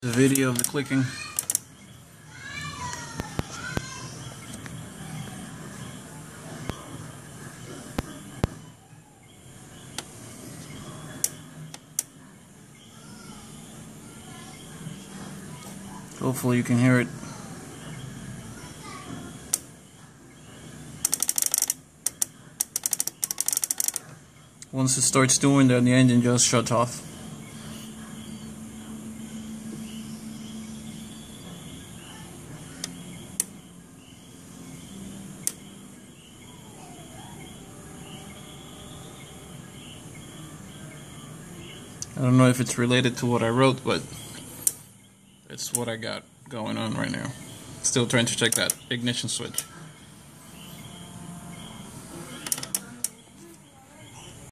The video of the clicking. Hopefully you can hear it. Once it starts doing that, the engine just shuts off. I don't know if it's related to what I wrote, but it's what I got going on right now. Still trying to check that ignition switch.